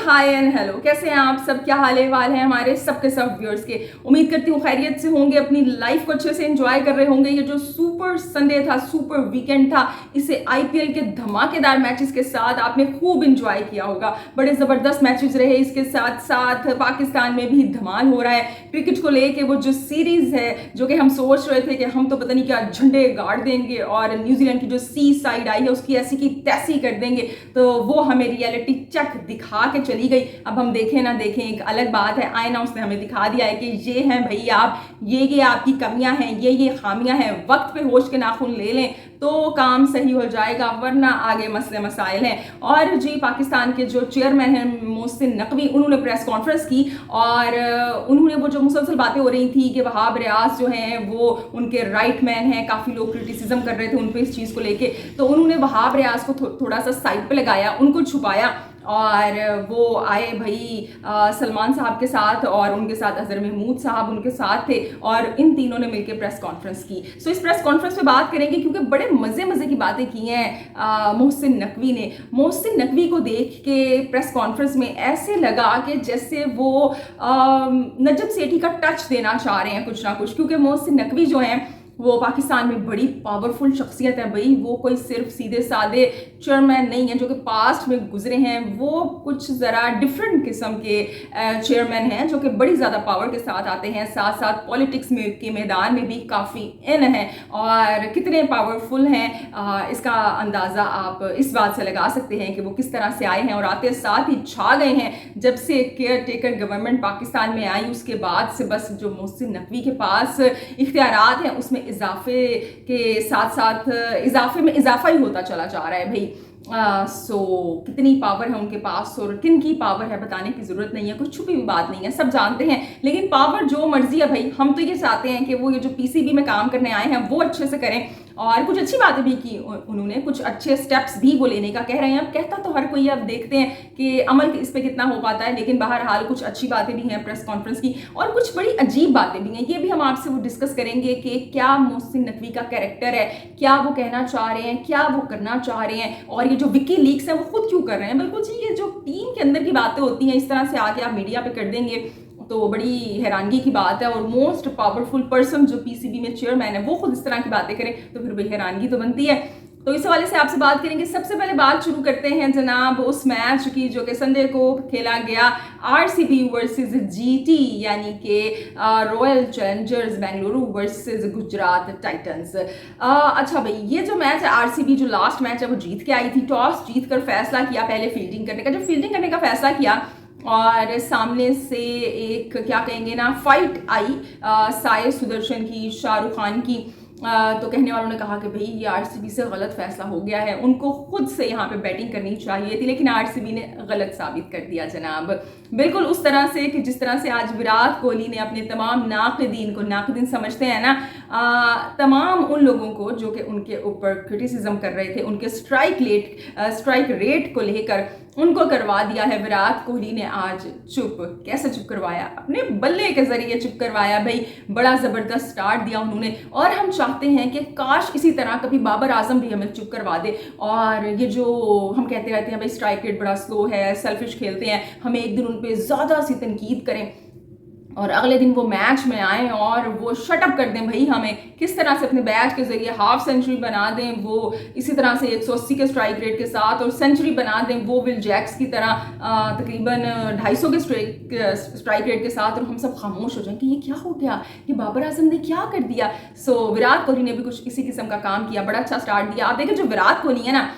Hi and hello, कैसे हैं आप सब? क्या हाल है हमारे सबके सब व्यूअर्स के। उम्मीद करती हूँ खैरियत से होंगे, अपनी लाइफ को अच्छे से एंजॉय कर रहे होंगे। ये जो सुपर संडे था, सुपर वीकेंड था, इसे आईपीएल के धमाकेदार मैचेस के साथ आपने खूब एंजॉय किया होगा। बड़े जबरदस्त मैचेस रहे। इसके साथ साथ पाकिस्तान में भी धमाल हो रहा है क्रिकेट को लेके। वो जो सीरीज है, जो कि हम सोच रहे थे कि हम तो पता नहीं क्या झंडे गाड़ देंगे और न्यूजीलैंड की जो सी साइड आई है उसकी ऐसी की तैसी कर देंगे, तो वो हमें रियलिटी चेक दिखा के चली गई। अब हम देखें ना देखें एक अलग बात है। आईना उसने हमें दिखा दिया है कि ये हैं भाई आप, ये आपकी कमियां हैं, ये खामियां हैं। वक्त पे होश के नाखून ले लें तो काम सही हो जाएगा, वरना आगे मसले मसाइल हैं। और जी, पाकिस्तान के जो चेयरमैन हैं मोहसिन नकवी, उन्होंने प्रेस कॉन्फ्रेंस की और उन्होंने वो जो मुसलसल बातें हो रही थी कि वहाब रियाज जो हैं वो उनके राइट मैन हैं, काफ़ी लोग क्रिटिसिज्म कर रहे थे उन पर इस चीज़ को लेके, तो उन्होंने वहाब रियाज को थोड़ा सा साइड पे लगाया, उनको छुपाया और वो आए भाई सलमान साहब के साथ और उनके साथ अजहर महमूद साहब उनके साथ थे और इन तीनों ने मिलकर प्रेस कॉन्फ्रेंस की। सो इस प्रेस कॉन्फ्रेंस में बात करेंगे क्योंकि बड़े मज़े की बातें की हैं मोहसिन नकवी ने। मोहसिन नकवी को देख के प्रेस कॉन्फ्रेंस में ऐसे लगा कि जैसे वो नजम सेठी का टच देना चाह रहे हैं कुछ ना कुछ, क्योंकि मोहसिन नकवी जो हैं वो पाकिस्तान में बड़ी पावरफुल शख्सियत है भाई। वो कोई सिर्फ सीधे साधे चेयरमैन नहीं है जो कि पास्ट में गुजरे हैं, वो कुछ ज़रा डिफरेंट किस्म के चेयरमैन हैं जो कि बड़ी ज़्यादा पावर के साथ आते हैं, साथ साथ पॉलिटिक्स में के मैदान में भी काफ़ी इन हैं और कितने पावरफुल हैं इसका अंदाज़ा आप इस बात से लगा सकते हैं कि वो किस तरह से आए हैं और आते साथ ही छा गए हैं। जब से केयर टेकर गवर्नमेंट पाकिस्तान में आई उसके बाद से बस जो मोहसिन नकवी के पास इख्तियारात हैं उसमें इजाफे के साथ साथ इजाफे में इजाफा ही होता चला जा रहा है भाई। सो कितनी पावर है उनके पास और किन की पावर है बताने की ज़रूरत नहीं है, कुछ छुपी हुई बात नहीं है, सब जानते हैं। लेकिन पावर जो मर्जी है भाई, हम तो ये चाहते हैं कि वो ये जो पीसीबी में काम करने आए हैं वो अच्छे से करें और कुछ अच्छी बातें भी की उन्होंने, कुछ अच्छे स्टेप्स भी वो लेने का कह रहे हैं। अब कहता तो हर कोई, अब देखते हैं कि अमल इस पर कितना हो पाता है, लेकिन बहरहाल कुछ अच्छी बातें भी हैं प्रेस कॉन्फ्रेंस की और कुछ बड़ी अजीब बातें भी हैं। ये भी हम आपसे वो डिस्कस करेंगे कि क्या मोहसिन नकवी का कैरेक्टर है, क्या वो कहना चाह रहे हैं, क्या वो करना चाह रहे हैं और ये जो विकी लीक्स हैं वो खुद क्यों कर रहे हैं। बिल्कुल जी, ये जो टीम के अंदर की बातें होती हैं इस तरह से आके आप मीडिया पे कर देंगे तो बड़ी हैरानगी की बात है। और मोस्ट पावरफुल पर्सन जो पीसीबी में चेयरमैन है वो खुद इस तरह की बातें करें तो फिर भाई हैरानगी तो बनती है। तो इस हवाले से आपसे बात करेंगे। सबसे पहले बात शुरू करते हैं जनाब उस मैच की जो कि संडे को खेला गया, आरसीबी वर्सेस जीटी यानी कि royal Challengers Bengaluru versus Gujarat Titans. अच्छा भाई, ये जो मैच है आरसीबी जो लास्ट मैच है वो जीत के आई थी, टॉस जीत कर फैसला किया पहले फील्डिंग करने का। जब फील्डिंग करने का फैसला किया और सामने से एक क्या कहेंगे ना फाइट आई साये सुदर्शन की, शाहरुख खान की, तो कहने वालों ने कहा कि भाई ये आरसीबी से गलत फैसला हो गया है, उनको खुद से यहाँ पे बैटिंग करनी चाहिए थी, लेकिन आरसीबी ने गलत साबित कर दिया जनाब। बिल्कुल उस तरह से कि जिस तरह से आज विराट कोहली ने अपने तमाम नाक़दीन को, नाक़दीन समझते हैं ना, तमाम उन लोगों को जो कि उनके ऊपर क्रिटिसिज्म कर रहे थे, उनके स्ट्राइक रेट को लेकर उनको करवा दिया है विराट कोहली ने आज चुप। कैसे चुप करवाया? अपने बल्ले के जरिए चुप करवाया भाई। बड़ा ज़बरदस्त स्टार्ट दिया उन्होंने और हम चाहते हैं कि काश इसी तरह कभी बाबर आजम भी हमें चुप करवा दे। और ये जो हम कहते रहते हैं भाई स्ट्राइक रेट बड़ा स्लो है, सेल्फिश खेलते हैं, हमें एक दिन उन पर ज़्यादा सी तनकीद करें और अगले दिन वो मैच में आए और वो शटअप कर दें भाई, हमें किस तरह से अपने बैट के जरिए हाफ सेंचुरी बना दें वो, इसी तरह से 180 के स्ट्राइक रेट के साथ और सेंचुरी बना दें वो विल जैक्स की तरह तकरीबन 250 के स्ट्राइक रेट के साथ, और हम सब खामोश हो जाएं कि ये क्या हो गया, ये बाबर आजम ने क्या कर दिया। सो विराट कोहली ने भी कुछ इसी किस्म का काम किया, बड़ा अच्छा स्टार्ट दिया। आप देखें जो विराट कोहली है ना,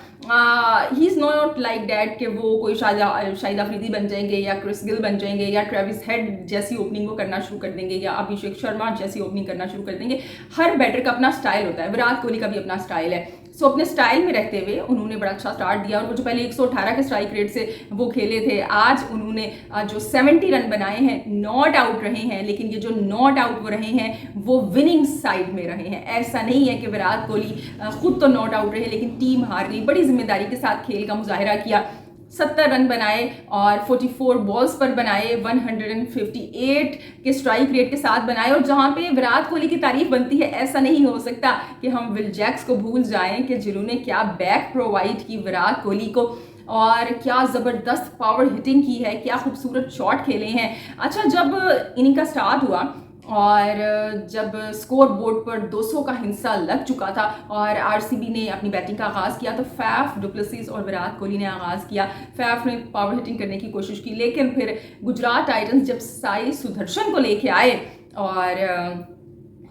he is not like that कि वो कोई शाहिद अफरीदी बन जाएंगे या क्रिस गिल बन जाएंगे या ट्रेविस हेड जैसी ओपनिंग वो करना शुरू कर देंगे या अभिषेक शर्मा जैसी ओपनिंग करना शुरू कर देंगे। हर बैटर का अपना स्टाइल होता है, विराट कोहली का भी अपना स्टाइल है। सो अपने स्टाइल में रहते हुए उन्होंने बड़ा अच्छा स्टार्ट दिया और वो जो पहले 118 के स्ट्राइक रेट से वो खेले थे, आज उन्होंने जो 70 रन बनाए हैं, नॉट आउट रहे हैं, लेकिन ये जो नॉट आउट वो रहे हैं वो विनिंग साइड में रहे हैं। ऐसा नहीं है कि विराट कोहली खुद तो नॉट आउट रहे लेकिन टीम हार गई, बड़ी जिम्मेदारी के साथ खेल का मुजाहिरा किया। 70 रन बनाए और 44 बॉल्स पर बनाए, 158 के स्ट्राइक रेट के साथ बनाए। और जहां पे विराट कोहली की तारीफ बनती है, ऐसा नहीं हो सकता कि हम विल जैक्स को भूल जाएं कि जिन्होंने क्या बैक प्रोवाइड की विराट कोहली को। और क्या ज़बरदस्त पावर हिटिंग की है, क्या खूबसूरत शॉट खेले हैं। अच्छा, जब इनिंग का स्टार्ट हुआ और जब स्कोर बोर्ड पर 200 का हिस्सा लग चुका था और आरसीबी ने अपनी बैटिंग का आगाज़ किया, तो फैफ डुप्लेसिस और विराट कोहली ने आगाज़ किया। फैफ ने पावर हिटिंग करने की कोशिश की, लेकिन फिर गुजरात टाइटंस जब साई सुदर्शन को लेके आए और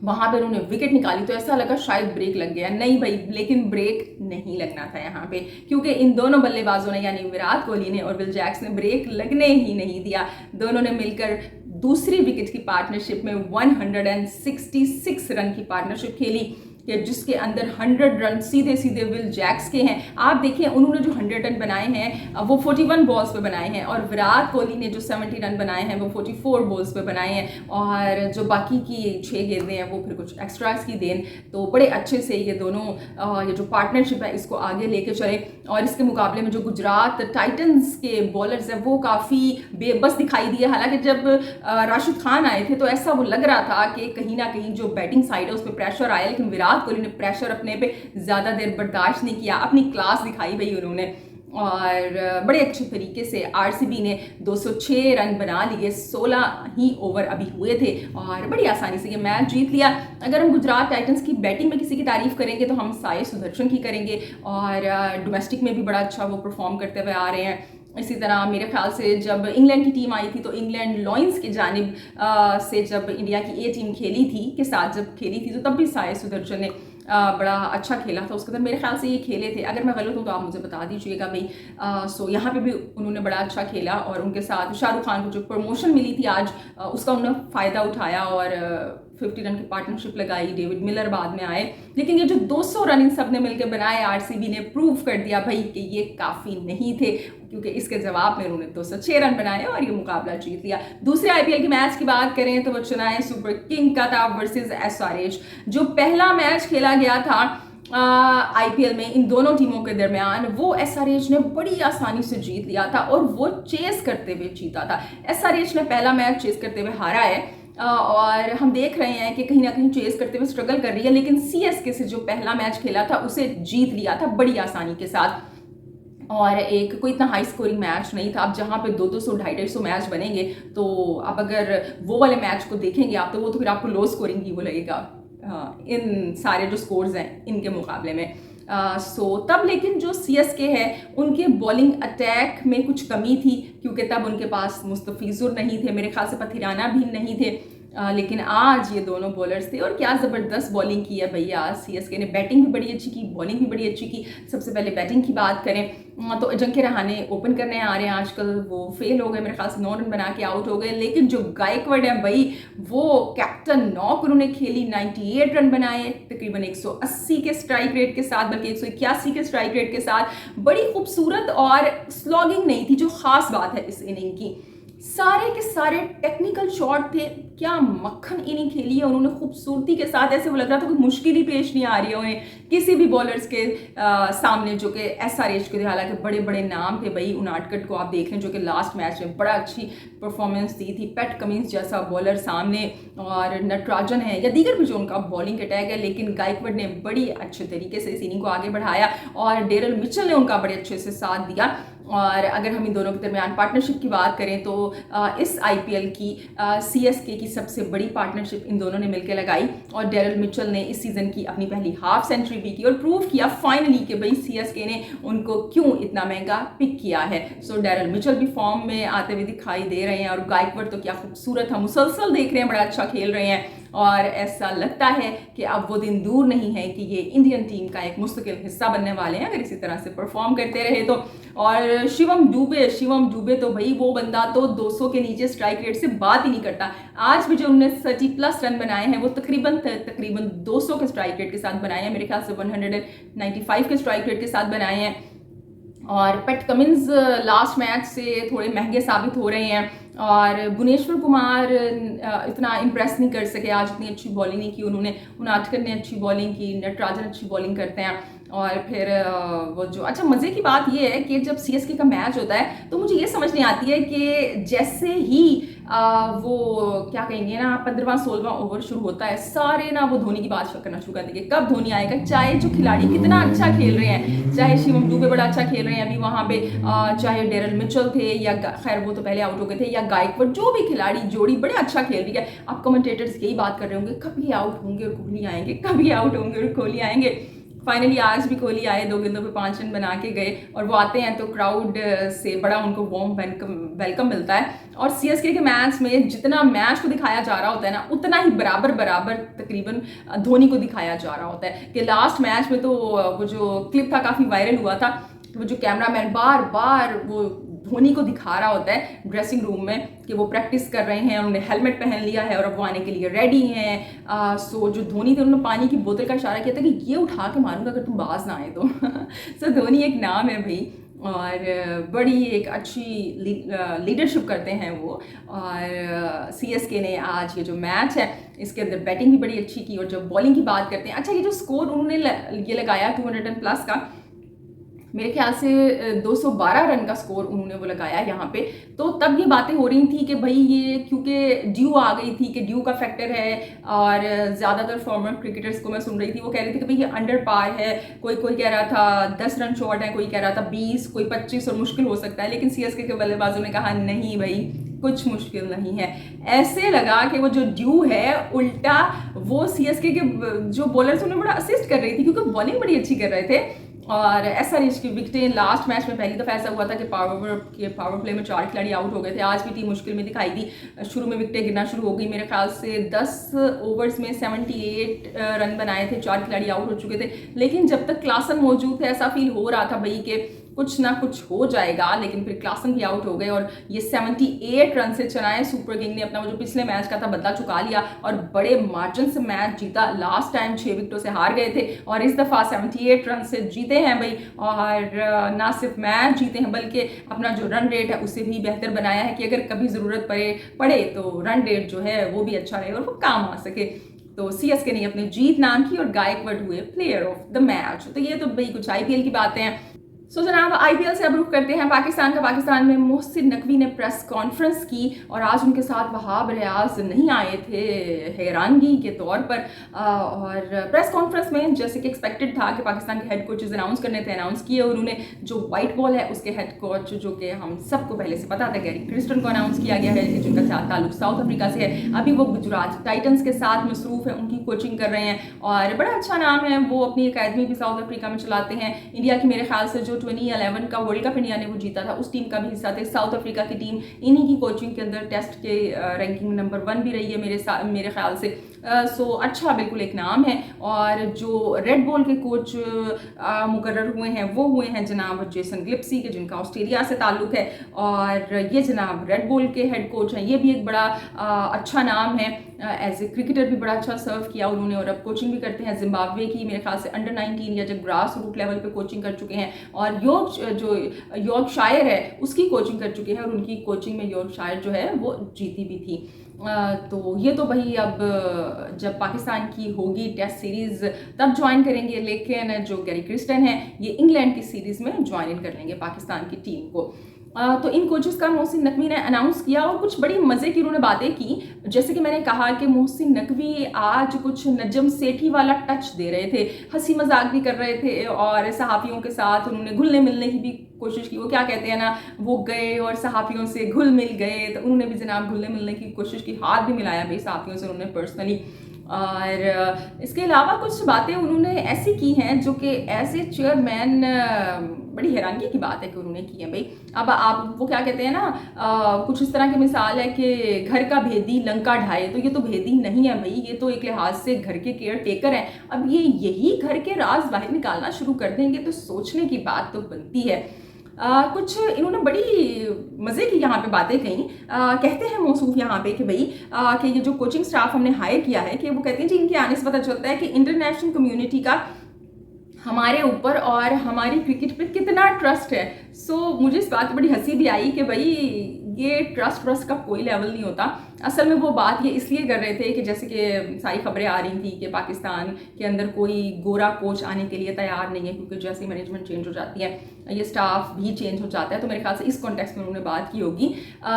वहाँ पे उन्होंने विकेट निकाली, तो ऐसा लगा शायद ब्रेक लग गया। नहीं भाई, लेकिन ब्रेक नहीं लगना था यहाँ पे, क्योंकि इन दोनों बल्लेबाजों ने, यानी विराट कोहली ने और विल जैक्स ने, ब्रेक लगने ही नहीं दिया। दोनों ने मिलकर दूसरी विकेट की पार्टनरशिप में 166 रन की पार्टनरशिप खेली, कि जिसके अंदर 100 रन सीधे सीधे विल जैक्स के हैं। आप देखिए, उन्होंने जो 100 रन बनाए हैं वो 41 बॉल्स पे बनाए हैं, और विराट कोहली ने जो 70 रन बनाए हैं वो 44 बॉल्स पे बनाए हैं, और जो बाकी की 6 गेंदें हैं वो फिर कुछ एक्स्ट्रास की देन। तो बड़े अच्छे से ये दोनों ये जो पार्टनरशिप है इसको आगे लेके चले। और इसके मुकाबले में जो गुजरात टाइटंस के बॉलर्स हैं वो काफ़ी बेबस दिखाई दिए। हालांकि जब राशिद खान आए थे तो ऐसा वो लग रहा था कि कहीं ना कहीं जो बैटिंग साइड है उस पर प्रेशर आया, लेकिन विराट कोहली ने प्रेशर अपने पे ज़्यादा देर बर्दाश्त नहीं किया, अपनी क्लास दिखाई भाई उन्होंने, और बड़े अच्छे तरीके से आरसीबी ने 206 रन बना लिए। 16 ही ओवर अभी हुए थे और बड़ी आसानी से ये मैच जीत लिया। अगर हम गुजरात टाइटंस की बैटिंग में किसी की तारीफ करेंगे तो हम साई सुदर्शन की करेंगे, और डोमेस्टिक में भी बड़ा अच्छा वो परफॉर्म करते हुए आ रहे हैं। इसी तरह मेरे ख्याल से जब इंग्लैंड की टीम आई थी तो इंग्लैंड लॉयंस की जानिब से जब इंडिया की ए टीम खेली थी के साथ जब खेली थी, तो तब भी साई सुदर्शन ने बड़ा अच्छा खेला था। उसके अंदर मेरे ख्याल से ये खेले थे, अगर मैं गलत हूँ तो आप मुझे बता दीजिएगा भाई। सो यहाँ पे भी उन्होंने बड़ा अच्छा खेला, और उनके साथ शाहरुख खान को जो प्रमोशन मिली थी आज उसका उन्होंने फ़ायदा उठाया और 50 रन की पार्टनरशिप लगाई। डेविड मिलर बाद में आए, लेकिन ये जो 200 रन इन सब ने मिलकर बनाए, आरसीबी ने प्रूव कर दिया भाई कि ये काफ़ी नहीं थे, क्योंकि इसके जवाब में उन्होंने 206 रन बनाए और ये मुकाबला जीत लिया। दूसरे आईपीएल के मैच की बात करें तो वो चेन्नई सुपर किंग का था वर्सेस एसआरएच। जो पहला मैच खेला गया था आईपीएल में इन दोनों टीमों के दरमियान, वो एसआरएच ने बड़ी आसानी से जीत लिया था और वो चेस करते हुए जीता था। एसआरएच ने पहला मैच चेस करते हुए हारा है, और हम देख रहे हैं कि कहीं ना कहीं चेस करते हुए स्ट्रगल कर रही है, लेकिन सीएसके से जो पहला मैच खेला था उसे जीत लिया था बड़ी आसानी के साथ। और एक कोई इतना हाई स्कोरिंग मैच नहीं था। अब जहाँ पे 200 250 मैच बनेंगे, तो अब अगर वो वाले मैच को देखेंगे आप, तो वो तो फिर आपको लो स्कोरिंग ही वो लगेगा इन सारे जो स्कोर्स हैं इनके मुकाबले में। तब लेकिन जो सीएसके है उनके बॉलिंग अटैक में कुछ कमी थी, क्योंकि तब उनके पास मुस्तफिजुर नहीं थे, मेरे ख्याल से पथिराना भी नहीं थे। लेकिन आज ये दोनों बॉलर्स थे और क्या ज़बरदस्त बॉलिंग की है भैया। सीएसके ने बैटिंग भी बड़ी अच्छी की, बॉलिंग भी बड़ी अच्छी की। सबसे पहले बैटिंग की बात करें तो अजिंक्य रहाणे ओपन करने आ रहे हैं आजकल, वो फेल हो गए, मेरे ख्याल से 9 रन बना के आउट हो गए। लेकिन जो गायकवाड है भाई, वो कैप्टन नॉक उन्होंने खेली, 98 रन बनाए तकरीबन 180 के स्ट्राइक रेट के साथ, बल्कि 181 के स्ट्राइक रेट के साथ। बड़ी खूबसूरत और स्लॉगिंग नहीं थी, जो खास बात है इस इनिंग की। सारे के सारे टेक्निकल शॉट थे, क्या मक्खन इनिंग खेली है उन्होंने खूबसूरती के साथ। ऐसे वो लग रहा था कोई मुश्किल ही पेश नहीं आ रही है उन्हें किसी भी बॉलर्स के सामने, जो कि एसआरएच के थे। हालांकि बड़े बड़े नाम थे भाई, उनाटकट को आप देख लें जो कि लास्ट मैच में बड़ा अच्छी परफॉर्मेंस दी थी, पैट कमिंस जैसा बॉलर सामने, और नटराजन है या दीगर भी जो उनका बॉलिंग अटैक है। लेकिन गायकवाड ने बड़ी अच्छे तरीके से इस इनिंग को आगे बढ़ाया और डेरल मिचेल ने उनका बड़े अच्छे से साथ दिया। और अगर हम इन दोनों के दरमियान पार्टनरशिप की बात करें तो इस आईपीएल की सीएसके की सबसे बड़ी पार्टनरशिप इन दोनों ने मिलकर लगाई, और डेरल मिचेल ने इस सीज़न की अपनी पहली हाफ सेंचुरी भी की और प्रूव किया फाइनली कि भाई सीएसके ने उनको क्यों इतना महंगा पिक किया है। सो डेरल मिचेल भी फॉर्म में आते हुए दिखाई दे रहे हैं, और गायकवाड तो क्या खूबसूरत है, मुसलसल देख रहे हैं, बड़ा अच्छा खेल रहे हैं। और ऐसा लगता है कि अब वो दिन दूर नहीं है कि ये इंडियन टीम का एक मुस्तकिल हिस्सा बनने वाले हैं अगर इसी तरह से परफॉर्म करते रहे तो। और शिवम दुबे तो भाई वो बंदा तो 200 के नीचे स्ट्राइक रेट से बात ही नहीं करता। आज भी जो उन्होंने 30+ रन बनाए हैं वो तकरीबन 200 के स्ट्राइक रेट के साथ बनाए हैं, मेरे ख्याल से 195 के स्ट्राइक रेट के साथ बनाए हैं। और पैट कमिंस लास्ट मैच से थोड़े महंगे साबित हो रहे हैं, और भुवनेश्वर कुमार इतना इम्प्रेस नहीं कर सके आज, इतनी अच्छी बॉलिंग नहीं की उन्होंने। उनाटकर ने अच्छी बॉलिंग की, नटराजन अच्छी बॉलिंग करते हैं, और फिर वो जो अच्छा मज़े की बात ये है कि जब सीएसके का मैच होता है तो मुझे ये समझ नहीं आती है कि जैसे ही वो क्या कहेंगे ना 15वां 16वां ओवर शुरू होता है, सारे ना वो धोनी की बात करना शुरू कर देंगे, कब धोनी आएगा। चाहे जो खिलाड़ी कितना अच्छा खेल रहे हैं, चाहे शिवम दुबे बड़ा अच्छा खेल रहे हैं अभी वहाँ पे, चाहे डेरल मिचेल थे या खैर वो तो पहले आउट हो गए थे, या गायकवाड, जो भी खिलाड़ी जोड़ी बड़े अच्छा खेल रही है। अब कमेंटेटर्स यही बात कर रहे होंगे कब ये आउट होंगे और कोहली आएंगे, कब ये आउट होंगे और कोहली आएंगे। फाइनली आज भी कोहली आए, 2 गेंदों पे 5 रन बना के गए, और वो आते हैं तो क्राउड से बड़ा उनको वार्म वेलकम मिलता है। और सीएसके के मैच में जितना मैच को दिखाया जा रहा होता है ना, उतना ही बराबर बराबर तकरीबन धोनी को दिखाया जा रहा होता है। कि लास्ट मैच में तो वो जो क्लिप था काफ़ी वायरल हुआ था, वो जो कैमरामैन बार बार वो धोनी को दिखा रहा होता है ड्रेसिंग रूम में कि वो प्रैक्टिस कर रहे हैं, उन्होंने हेलमेट पहन लिया है और अब वो आने के लिए रेडी हैं। सो जो धोनी थे उन्होंने पानी की बोतल का इशारा किया था कि ये उठा के मारूंगा अगर तुम बाज ना आए तो। सो धोनी एक नाम है भाई, और बड़ी एक अच्छी लीडरशिप करते हैं वो। और सीएसके ने आज ये जो मैच है इसके अंदर बैटिंग भी बड़ी अच्छी की, और जब बॉलिंग की बात करते हैं, अच्छा ये जो स्कोर उन्होंने ये लगाया 200+ का, मेरे ख्याल से 212 रन का स्कोर उन्होंने वो लगाया यहाँ पे। तो तब ये बातें हो रही थी कि भाई ये क्योंकि ड्यू आ गई थी कि ड्यू का फैक्टर है, और ज़्यादातर फॉर्मर क्रिकेटर्स को मैं सुन रही थी वो कह रही थी कि भाई ये अंडर पार है, कोई कह रहा था 10 रन शॉर्ट है, कोई कह रहा था 20, कोई 25 और मुश्किल हो सकता है। लेकिन सीएसके के बल्लेबाजों ने कहा नहीं भाई कुछ मुश्किल नहीं है। ऐसे लगा कि वो जो ड्यू है उल्टा वो सीएसके के जो बॉलर्स उन्हें बड़ा असिस्ट कर रही थी, क्योंकि बॉलिंग बड़ी अच्छी कर रहे थे। और ऐसा नहीं कि विकेटें लास्ट मैच में पहली दफ़ा ऐसा हुआ था कि पावर प्ले में 4 खिलाड़ी आउट हो गए थे। आज भी टीम मुश्किल में दिखाई दी, शुरू में विकेटें गिरना शुरू हो गई। मेरे ख्याल से 10 ओवर्स में 78 रन बनाए थे, 4 खिलाड़ी आउट हो चुके थे। लेकिन जब तक क्लासन मौजूद थे ऐसा फील हो रहा था भाई कि कुछ ना कुछ हो जाएगा, लेकिन फिर क्लासन भी आउट हो गए और ये 78 रन से चलाए सुपर किंग ने अपना वो जो पिछले मैच का था बदला चुका लिया और बड़े मार्जिन से मैच जीता। लास्ट टाइम 6 विकेटों से हार गए थे और इस दफ़ा 78 रन से जीते हैं भाई। और ना सिर्फ मैच जीते हैं बल्कि अपना जो रन रेट है उसे भी बेहतर बनाया है कि अगर कभी ज़रूरत पड़े तो रन रेट जो है वो भी अच्छा रहे और वो काम आ सके। तो सीएसके ने अपनी जीत नाम की और गायकवाड हुए प्लेयर ऑफ द मैच। तो ये तो भाई कुछ आईपीएल की बातें हैं। सो जनाब आईपीएल से अब रुख करते हैं पाकिस्तान का। पाकिस्तान में मोहसिन नकवी ने प्रेस कॉन्फ्रेंस की और आज उनके साथ वहाब रियाज नहीं आए थे हैरानगी के तौर पर। और प्रेस कॉन्फ्रेंस में जैसे कि एक्सपेक्टेड था कि पाकिस्तान के हेड कोचेस अनाउंस करने थे, अनाउंस किए। उन्होंने जो वाइट बॉल है उसके हेड कोच जो कि हम सबको पहले से पता था गैरी क्रिस्टन को अनाउंस किया गया है, जिनका ताल्लुक साउथ अफ्रीका से है। अभी वो गुजरात टाइटंस के साथ मसरूफ़ है, उनकी कोचिंग कर रहे हैं और बड़ा अच्छा नाम है। वो अपनी अकेडमी भी साउथ अफ्रीका में चलाते हैं। इंडिया की मेरे ख्याल से जो 2011 का वर्ल्ड कप इंडिया ने वो जीता था उस टीम का भी हिस्सा थे। साउथ अफ्रीका की टीम इन्हीं की कोचिंग के अंदर टेस्ट के रैंकिंग नंबर 1 भी रही है मेरे ख्याल से। सो अच्छा बिल्कुल एक नाम है। और जो रेड बॉल के कोच मुकर्रर हुए हैं वो हुए हैं जनाब जेसन गिप्सी के, जिनका ऑस्ट्रेलिया से ताल्लुक है। और ये जनाब रेड बॉल के हेड कोच हैं, ये भी एक बड़ा अच्छा नाम है। एज ए क्रिकेटर भी बड़ा अच्छा सर्व किया उन्होंने और अब कोचिंग भी करते हैं जिम्बाब्वे की मेरे ख्याल से अंडर 19 या जब ग्रास रूट लेवल पे कोचिंग कर चुके हैं। और यॉर्कशायर है उसकी कोचिंग कर चुके हैं और उनकी कोचिंग में यॉर्कशायर जो है वो जीती भी थी। तो ये तो भाई अब जब पाकिस्तान की होगी टेस्ट सीरीज़ तब ज्वाइन करेंगे, लेकिन जो गैरी क्रिस्टन है ये इंग्लैंड की सीरीज़ में ज्वाइन इन कर लेंगे पाकिस्तान की टीम को। तो इन कोचेस का मोहसिन नकवी ने अनाउंस किया और कुछ बड़ी मज़े की उन्होंने बातें की। जैसे कि मैंने कहा कि मोहसिन नकवी आज कुछ नजम सेठी वाला टच दे रहे थे, हंसी मजाक भी कर रहे थे और सहाफ़ियों के साथ उन्होंने घुलने मिलने की भी कोशिश की। वो क्या कहते हैं ना, वो गए और सहाफ़ियों से घुल मिल गए, तो उन्होंने भी जनाब घुलने मिलने की कोशिश की, हाथ भी मिलाया भाई सहाफ़ियों से उन्होंने पर्सनली। और इसके अलावा कुछ बातें उन्होंने ऐसी की हैं जो कि ऐसे चेयरमैन बड़ी हैरानगी की बात है कि उन्होंने की है भाई। अब आप वो क्या कहते हैं ना, कुछ इस तरह की मिसाल है कि घर का भेदी लंका ढाए, तो ये तो भेदी नहीं है भाई, ये तो एक लिहाज से घर के केयर टेकर हैं। अब ये यही घर के राज बाहर निकालना शुरू कर देंगे तो सोचने की बात तो बनती है। कुछ इन्होंने बड़ी मज़े की यहाँ पे बातें कही। कहते हैं मौसूफ यहाँ पे कि भाई कि ये जो कोचिंग स्टाफ हमने हायर किया है कि वो कहते हैं जी इनके आने से पता चलता है कि इंटरनेशनल कम्युनिटी का हमारे ऊपर और हमारी क्रिकेट पे कितना ट्रस्ट है। मुझे इस बात पे बड़ी हंसी भी आई कि भाई ये ट्रस्ट का कोई लेवल नहीं होता। असल में वो बात ये इसलिए कर रहे थे कि जैसे कि सारी खबरें आ रही थी कि पाकिस्तान के अंदर कोई गोरा कोच आने के लिए तैयार नहीं है, क्योंकि जैसे मैनेजमेंट चेंज हो जाती है ये स्टाफ भी चेंज हो जाता है। तो मेरे ख्याल से इस कॉन्टेक्स्ट में उन्होंने बात की होगी।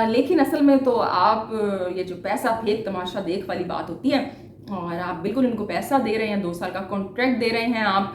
लेकिन असल में तो आप ये जो पैसा फेंक तमाशा देख वाली बात होती है, और आप बिल्कुल इनको पैसा दे रहे हैं, 2 साल का कॉन्ट्रैक्ट दे रहे हैं आप,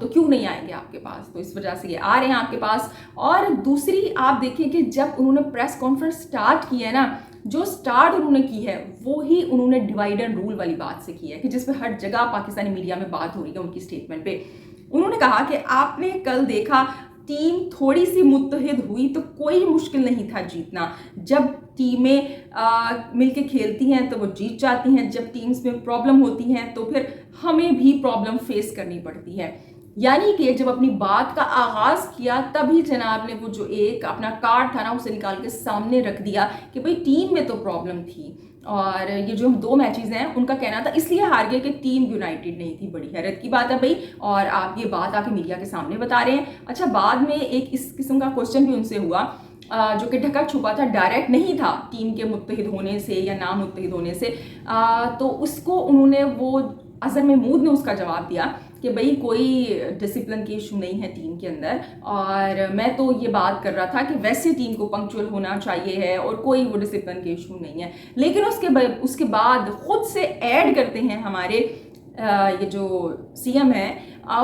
तो क्यों नहीं आएंगे आपके पास। तो इस वजह से ये आ रहे हैं आपके पास। और दूसरी आप देखिए कि जब उन्होंने प्रेस कॉन्फ्रेंस स्टार्ट की है ना, जो स्टार्ट उन्होंने की है वो ही उन्होंने डिवाइड एंड रूल वाली बात से की है, कि जिसपे हर जगह पाकिस्तानी मीडिया में बात हो रही है उनकी स्टेटमेंट पे। उन्होंने कहा कि आपने कल देखा टीम थोड़ी सी मुत्तहिद हुई तो कोई मुश्किल नहीं था जीतना। जब टीमें मिलके खेलती हैं तो वो जीत जाती हैं, जब टीम्स में प्रॉब्लम होती हैं तो फिर हमें भी प्रॉब्लम फेस करनी पड़ती है। यानी कि जब अपनी बात का आगाज किया तभी जनाब ने वो जो एक अपना कार्ड था ना उसे निकाल के सामने रख दिया कि भाई टीम में तो प्रॉब्लम थी, और ये जो 2 मैचेस हैं उनका कहना था इसलिए हार गए कि टीम यूनाइटेड नहीं थी। बड़ी हैरत की बात है भाई, और आप ये बात आके मीडिया के सामने बता रहे हैं। अच्छा, बाद में एक इस किस्म का क्वेश्चन भी उनसे हुआ जो कि ढका छुपा था, डायरेक्ट नहीं था टीम के मुत्तहिद होने से या ना मुत्तहिद होने से। तो उसको उन्होंने वो अज़हर महमूद ने उसका जवाब दिया कि भाई कोई डिसिप्लिन की इशू नहीं है टीम के अंदर, और मैं तो ये बात कर रहा था कि वैसे टीम को पंक्चुअल होना चाहिए है और कोई वो डिसिप्लिन की इशू नहीं है। लेकिन उसके बाद खुद से ऐड करते हैं हमारे ये जो सीएम है,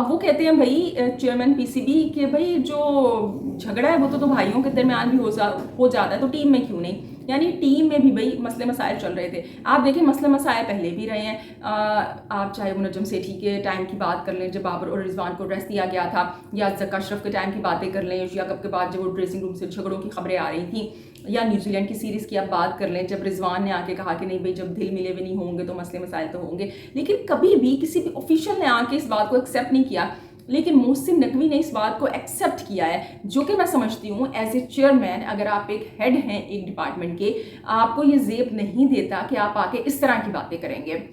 वो कहते हैं भाई चेयरमैन पीसीबी के भाई जो झगड़ा है वो तो भाइयों के दरमियान भी हो जाता है, तो टीम में क्यों नहीं। यानी टीम में भी भाई मसले मसाइल चल रहे थे। आप देखिए मसले मसाइल पहले भी रहे हैं। आप चाहे मुनज्जम सेठी के टाइम की बात कर लें जब बाबर और रिजवान को रेस्ट दिया गया था, या ज़का अशरफ के टाइम की बातें कर लें, एशिया कप के बाद जब वो ड्रेसिंग रूम से झगड़ों की खबरें आ रही थी, या न्यूजीलैंड की सीरीज़ की आप बात कर लें जब रिजवान ने आके कहा कि नहीं भाई जब दिल मिले हुए नहीं होंगे तो मसले मसाइल तो होंगे। लेकिन कभी भी किसी भी ऑफिशियल ने आके इस बात को एक्सेप्ट नहीं किया। लेकिन मोहसिन नकवी ने इस बात को एक्सेप्ट किया है, जो कि मैं समझती हूँ एज ए चेयरमैन, अगर आप एक हेड हैं एक डिपार्टमेंट के, आपको ये ज़ेब नहीं देता कि आप आके इस तरह की बातें करेंगे।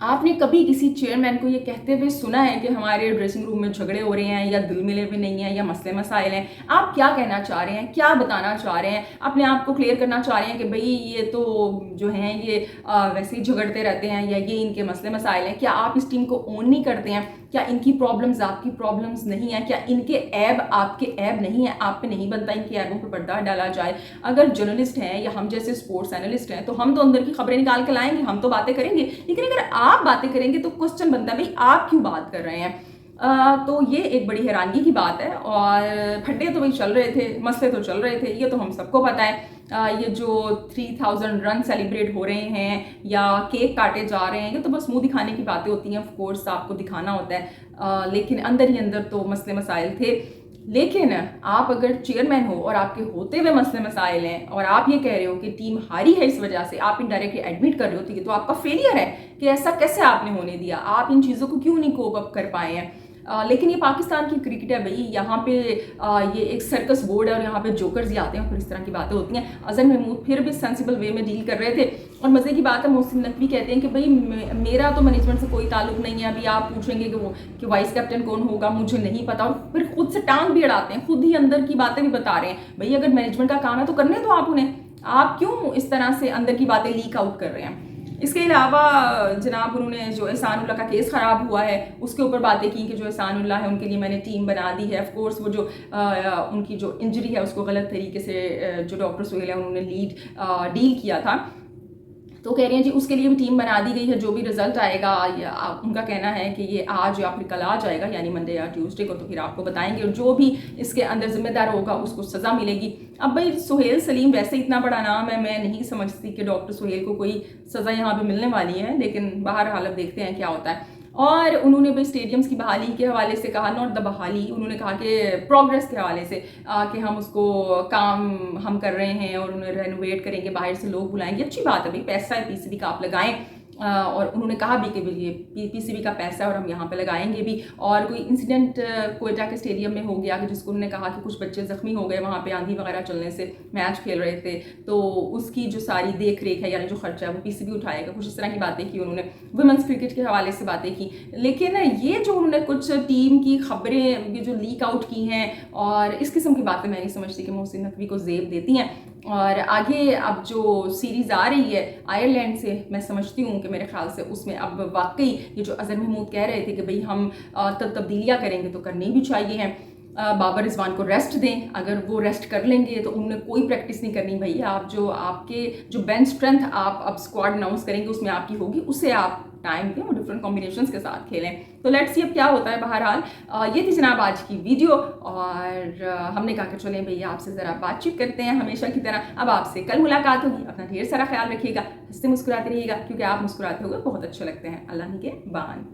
आपने कभी किसी चेयरमैन को ये कहते हुए सुना है कि हमारे ड्रेसिंग रूम में झगड़े हो रहे हैं, या दिल मिले हुए नहीं है, या मसले मसाइल हैं? आप क्या कहना चाह रहे हैं, क्या बताना चाह रहे हैं? अपने आप को क्लियर करना चाह रहे हैं कि भाई ये तो जो हैं ये वैसे ही झगड़ते रहते हैं, या ये इनके मसले मसाइल हैं? क्या आप इस टीम को ओन नहीं करते हैं? क्या इनकी प्रॉब्लम्स आपकी प्रॉब्लम्स नहीं है? क्या इनके ऐब आपके ऐब नहीं है? आप पे नहीं बनता इनके ऐबों पर पर्दा डाला जाए? अगर जर्नलिस्ट हैं या हम जैसे स्पोर्ट्स एनालिस्ट हैं तो हम तो अंदर की खबरें निकाल के लाएंगे, हम तो बातें करेंगे। लेकिन अगर आप बातें करेंगे तो क्वेश्चन बनता है भाई आप क्यों बात कर रहे हैं? तो ये एक बड़ी हैरानगी की बात है। और फड्डे तो भाई चल रहे थे, मसले तो चल रहे थे, ये तो हम सबको पता है। ये जो 3000 रन सेलिब्रेट हो रहे हैं या केक काटे जा रहे हैं, ये तो बस मुंह दिखाने की बातें होती हैं। ऑफ कोर्स आपको दिखाना होता है, लेकिन अंदर ही अंदर तो मसले मसाइल थे। लेकिन आप अगर चेयरमैन हो और आपके होते हुए मसले मसाइल हैं और आप ये कह रहे हो कि टीम हारी है इस वजह से, आप इनडायरेक्टली एडमिट कर रहे हो, तो ये तो आपका फेलियर है कि ऐसा कैसे आपने होने दिया। आप इन चीज़ों को क्यों नहीं कोप अप कर पाए हैं? लेकिन ये पाकिस्तान की क्रिकेट है भाई, यहाँ पे ये एक सर्कस बोर्ड है और यहाँ पे जोकर्स ही आते हैं, फिर इस तरह की बातें होती हैं। अज़हर महमूद फिर भी सेंसिबल वे में डील कर रहे थे। और मज़े की बात है मोहसिन नकवी कहते हैं कि भाई मेरा तो मैनेजमेंट से कोई ताल्लुक नहीं है। अभी आप पूछेंगे कि वाइस कैप्टन कौन होगा, मुझे नहीं पता। और फिर खुद से टांग भी अड़ाते हैं, खुद ही अंदर की बातें भी बता रहे हैं। भाई अगर मैनेजमेंट का काम है तो करने दो आप उन्हें, आप क्यों इस तरह से अंदर की बातें लीक आउट कर रहे हैं? इसके अलावा जनाब उन्होंने जो एहसानुल्लाह का केस ख़राब हुआ है उसके ऊपर बातें की कि जो एहसानुल्लाह है उनके लिए मैंने टीम बना दी है। ऑफ कोर्स वो जो उनकी जो इंजरी है उसको गलत तरीके से जो डॉक्टर सुहेल है उन्होंने डील किया था, तो कह रही हैं जी उसके लिए भी टीम बना दी गई है। जो भी रिजल्ट आएगा या उनका कहना है कि ये आज या फिर कल आ जाएगा, यानी मंडे या ट्यूसडे को, तो फिर आपको बताएंगे और जो भी इसके अंदर जिम्मेदार होगा उसको सज़ा मिलेगी। अब भाई सुहेल सलीम वैसे इतना बड़ा नाम है, मैं नहीं समझती कि डॉक्टर सुहेल को कोई सज़ा यहाँ पे मिलने वाली है, लेकिन बाहर हालत देखते हैं क्या होता है। और उन्होंने भाई स्टेडियम्स की बहाली के हवाले से कहा, नॉट द बहाली, उन्होंने कहा कि प्रोग्रेस के हवाले से कि हम उसको काम हम कर रहे हैं और उन्हें रेनोवेट करेंगे, बाहर से लोग बुलाएंगे। अच्छी बात है भाई, पैसा है पीसीबी का आप लगाएं, और उन्होंने कहा भी कि ये पीसीबी का पैसा है और हम यहाँ पे लगाएंगे भी। और कोई इंसिडेंट कोयटा के स्टेडियम में हो गया कि जिसको उन्होंने कहा कि कुछ बच्चे ज़ख्मी हो गए वहाँ पे आंधी वगैरह चलने से, मैच खेल रहे थे, तो उसकी जो सारी देख रेख है यानी जो खर्चा है वो पीसीबी उठाएगा। कुछ इस तरह की बातें की उन्होंने, वुमेंस क्रिकेट के हवाले से बातें की। लेकिन ये जो उन्होंने कुछ टीम की खबरें ये जो लीक आउट की हैं और इस किस्म की बातें मैं नहीं समझती कि मोहसिन नकवी को ज़ेब देती हैं। और आगे अब जो सीरीज़ आ रही है आयरलैंड से, मैं समझती हूँ कि मेरे ख्याल से उसमें अब वाकई ये जो अज़हर महमूद कह रहे थे कि भाई हम तब्दीलियाँ करेंगे तो करनी भी चाहिए हैं। बाबर रिजवान को रेस्ट दें, अगर वो रेस्ट कर लेंगे तो उन्हें कोई प्रैक्टिस नहीं करनी भैया। आप जो आपके जो बेंच स्ट्रेंथ आप अब स्क्वाड अनाउंस करेंगे उसमें आपकी होगी, उससे आप टाइम दें और डिफरेंट कॉम्बिनेशंस के साथ खेलें। तो लेट्स सी अब क्या होता है। बहरहाल ये थी जनाब आज की वीडियो और हमने कहा कि चलें भैया आपसे ज़रा बातचीत करते हैं हमेशा की तरह। अब आपसे कल मुलाकात होगी, अपना ढेर सारा ख्याल रखिएगा, हंसते मुस्कुराते रहिएगा क्योंकि आप मुस्कुराते हुए बहुत अच्छे लगते हैं। अल्लाह के बान।